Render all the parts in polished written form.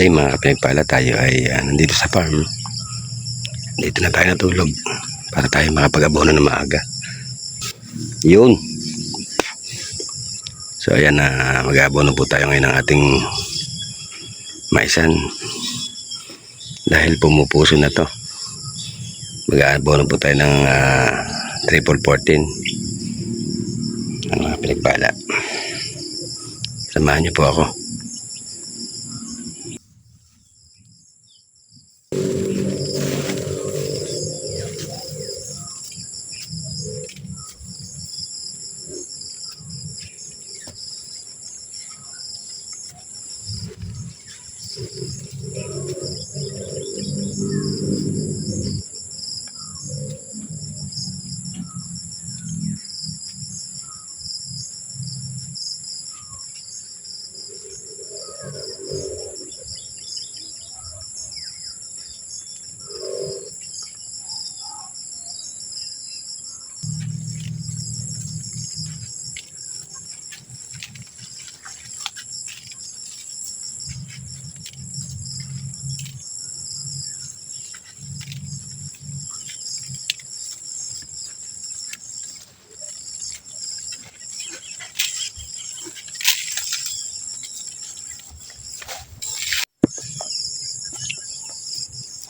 day mga kapinagpala, tayo ay nandito sa farm. Dito na tayo natulog para tayo makapag-abono ng maaga. Yun. So ayan na, mag-abono po tayo ngayon ng ating maisan. Dahil pumupuso na to, mag-abono po tayo ng triple 14. Ang mga pinagpala, samahan niyo po ako.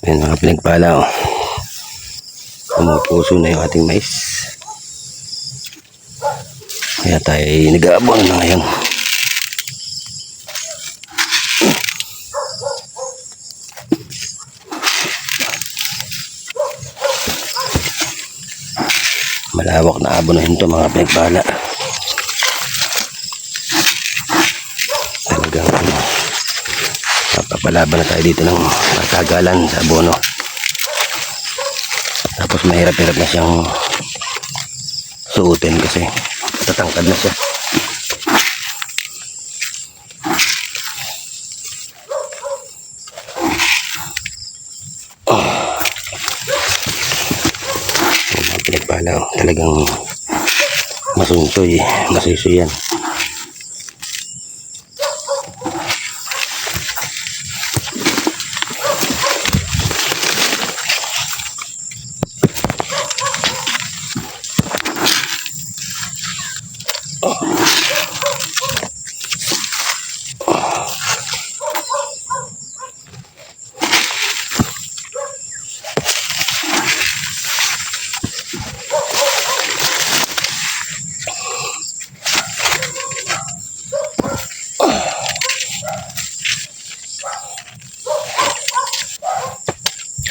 Ayan mga pinagpala, pumupuso na yung ating mais. Kaya tayo nag-aabono na ngayon. Malawak na abonohin to mga pinagpala. Talagang papalaban na tayo dito ng matagalan sa abono. Tapos mahirap-hirap na siyang suotin kasi tatangkad na siya. Pinagpala, talagang masunsoy, masuysoy yan.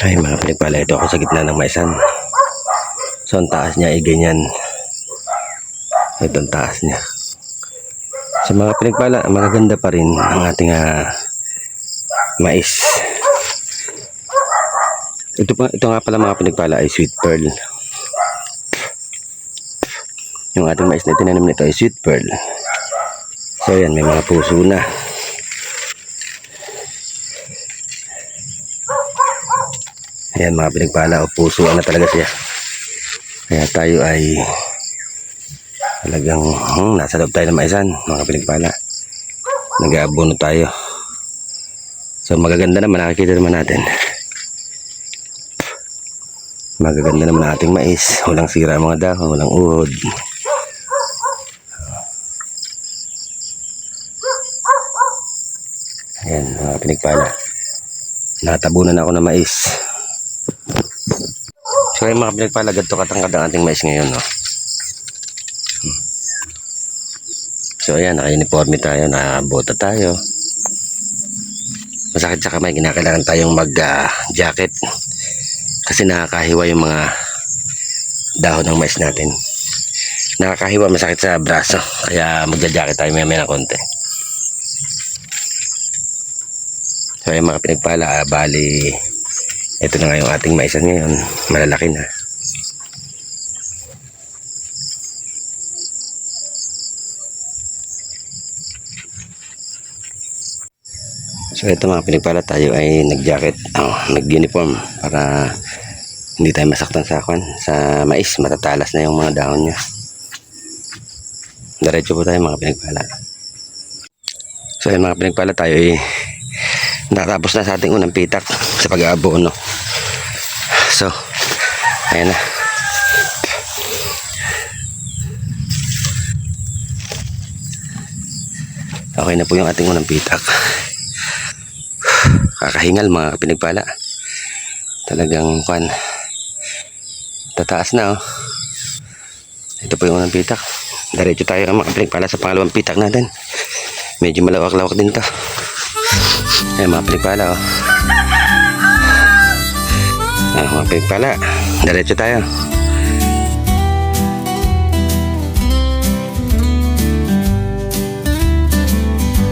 Ay mga pinagpala, ito ako sa gitna ng maisan. So ang taas niya ay ganyan. Ito ang taas niya. Sa mga pinagpala, magaganda pa rin ang ating mais. Ito nga pala mga pinagpala ay sweet pearl. Yung ating mais na tinanim nito ay sweet pearl. So yan, may mga puso na. Ayan mga pinagpala, pusuan na talaga siya. Kaya tayo ay talagang nasa loob tayo ng maisan mga pinagpala. Nag-aabono tayo. So magaganda naman, nakikita naman natin. Magaganda naman ang ating mais. Walang sira mga dahon, walang uhod. Ayan mga pinagpala, natabunan ako ng mais. So yung mga pinagpala, ganito katangkad ang ating mais ngayon, no? So ayan, naka-uniforme tayo, nakabota tayo. Masakit sa kamay, kinakailangan tayong mag-jacket kasi nakakahiwa yung mga dahon ng mais natin. Nakakahiwa, masakit sa braso, kaya magja-jacket tayo maya-maya ng konti. So ayan mga pinagpala, bali ito na nga yung ating maisan ngayon, malalaki na. So ito mga pinagpala, tayo ay nag-jacket, nag-uniform para hindi tayo masaktan sa mais, matatalas na yung mga dahon niya. Diretso po tayo mga pinagpala. So ayun mga pinagpala, tayo ay Natapos na sa ating unang pitak sa pag-aabono. So, ayan na. Okay na po yung ating unang pitak. Kakahingal mga pinagpala. Talagang kwan. Tataas na oh. Ito po yung unang pitak. Diretso tayo mga pinagpala sa pangalawang pitak natin. Medyo malawak-lawak din to. Ayan mga pinagpala oh. Ayan mga pinagpala. Diretso tayo.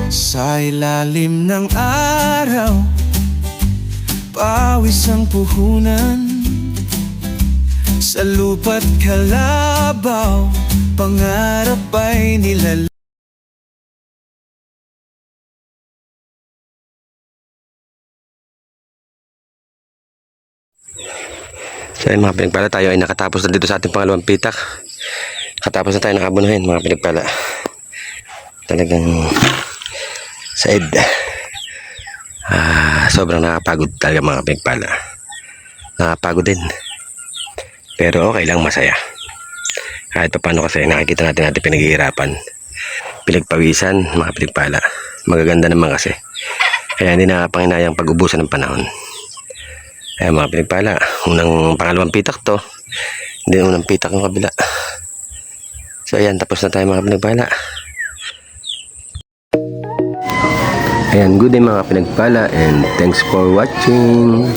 Sa ilalim ng araw, pawis ang puhunan. Sa lupa't kalabaw, pangarap ay nilalaman. So ayun mga pinagpala, tayo ay nakatapos na dito sa ating pangalawang pitak. Nakatapos na tayo ng abunuhin mga pinagpala. Talagang side. Sobrang nakapagod talaga mga pinagpala. Nakapagod din. Pero okay lang, masaya. Kahit pa paano kasi nakikita natin pinaghihirapan. Pinagpawisan mga pinagpala. Magaganda naman kasi. Kaya hindi nakapanginayang pag-ubusan ng panahon. Ayan mga pinagpala, pangalawang pitak to. Hindi unang pitak yung kabila. So ayan, tapos na tayo mga pinagpala. Ayan, good day mga pinagpala and thanks for watching.